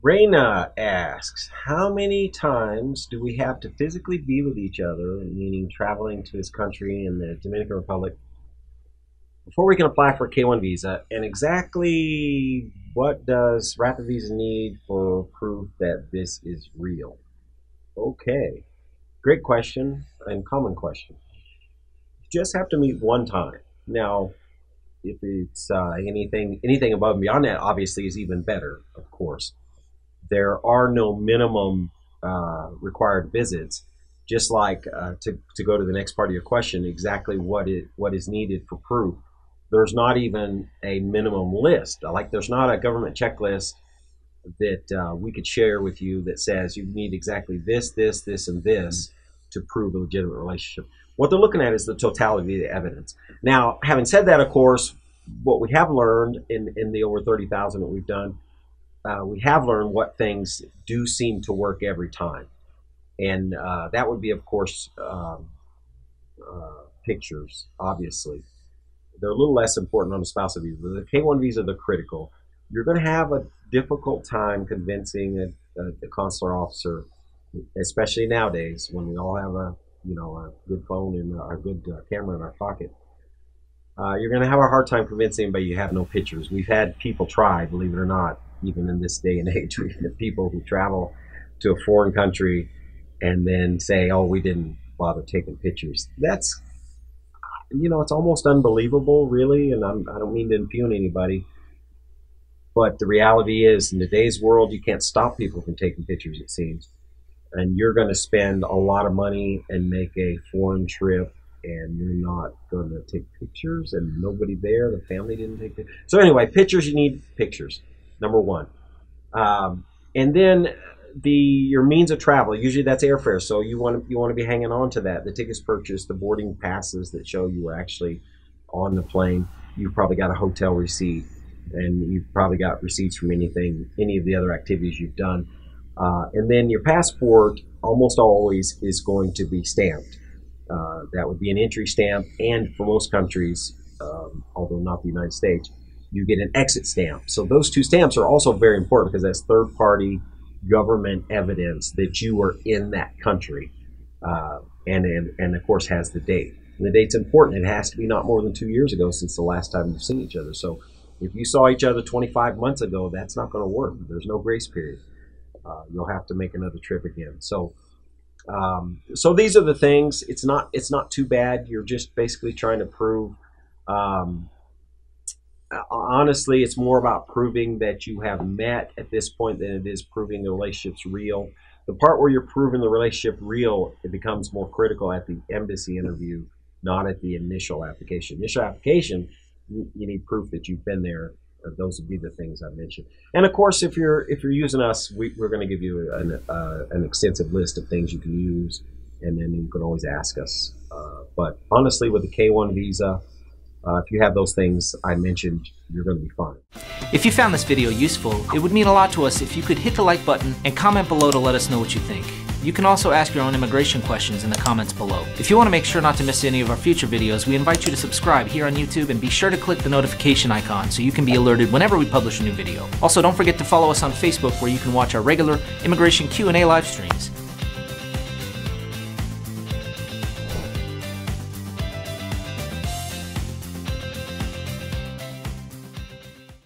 Reina asks, how many times do we have to physically be with each other, meaning traveling to this country in the Dominican Republic, before we can apply for a K-1 visa? And exactly what does Rapid Visa need for proof that this is real? Okay, great question and common question. You just have to meet one time. Now, if it's anything above and beyond that, obviously is even better, of course. There are no minimum required visits. Just like to go to the next part of your question, exactly what is needed for proof. There's not even a minimum list. Like there's not a government checklist that we could share with you that says you need exactly this, this, this, and this to prove a legitimate relationship. What they're looking at is the totality of the evidence. Now, having said that, of course, what we have learned in the over 30,000 that we've done, we have learned what things do seem to work every time. And that would be, of course, pictures, obviously. They're a little less important on the spousal visa. The K-1 visa, they're critical. You're going to have a difficult time convincing a consular officer, especially nowadays when we all have a good phone and a good camera in our pocket. You're going to have a hard time convincing anybody you have no pictures. We've had people try, believe it or not, even in this day and age. We have people who travel to a foreign country and then say, oh, we didn't bother taking pictures. That's, it's almost unbelievable, really, and I don't mean to impugn anybody, but the reality is, in today's world, you can't stop people from taking pictures, it seems. And you're going to spend a lot of money and make a foreign trip, and you're not going to take pictures, and nobody there, the family didn't take pictures. So anyway, pictures, you need pictures, number one. And then your means of travel, usually that's airfare, so you want to be hanging on to that. The tickets purchased, the boarding passes that show you were actually on the plane. You've probably got a hotel receipt, and you've probably got receipts from any of the other activities you've done. And then your passport almost always is going to be stamped. That would be an entry stamp, and for most countries, although not the United States, you get an exit stamp. So those two stamps are also very important because that's third-party government evidence that you were in that country, and of course has the date. And the date's important. It has to be not more than 2 years ago since the last time you've seen each other. So if you saw each other 25 months ago, that's not going to work. There's no grace period. You'll have to make another trip again. So these are the things. It's not too bad. You're just basically trying to prove. Honestly, it's more about proving that you have met at this point than it is proving the relationship's real. The part where you're proving the relationship real, it becomes more critical at the embassy interview, not at the initial application. Initial application, you need proof that you've been there. Those would be the things I mentioned. And of course, if you're using us, we're going to give you an extensive list of things you can use, and then you can always ask us. But honestly, with the K-1 visa, if you have those things I mentioned, you're going to be fine. If you found this video useful, it would mean a lot to us if you could hit the like button and comment below to let us know what you think. You can also ask your own immigration questions in the comments below. If you want to make sure not to miss any of our future videos, we invite you to subscribe here on YouTube and be sure to click the notification icon so you can be alerted whenever we publish a new video. Also, don't forget to follow us on Facebook where you can watch our regular immigration Q&A live streams.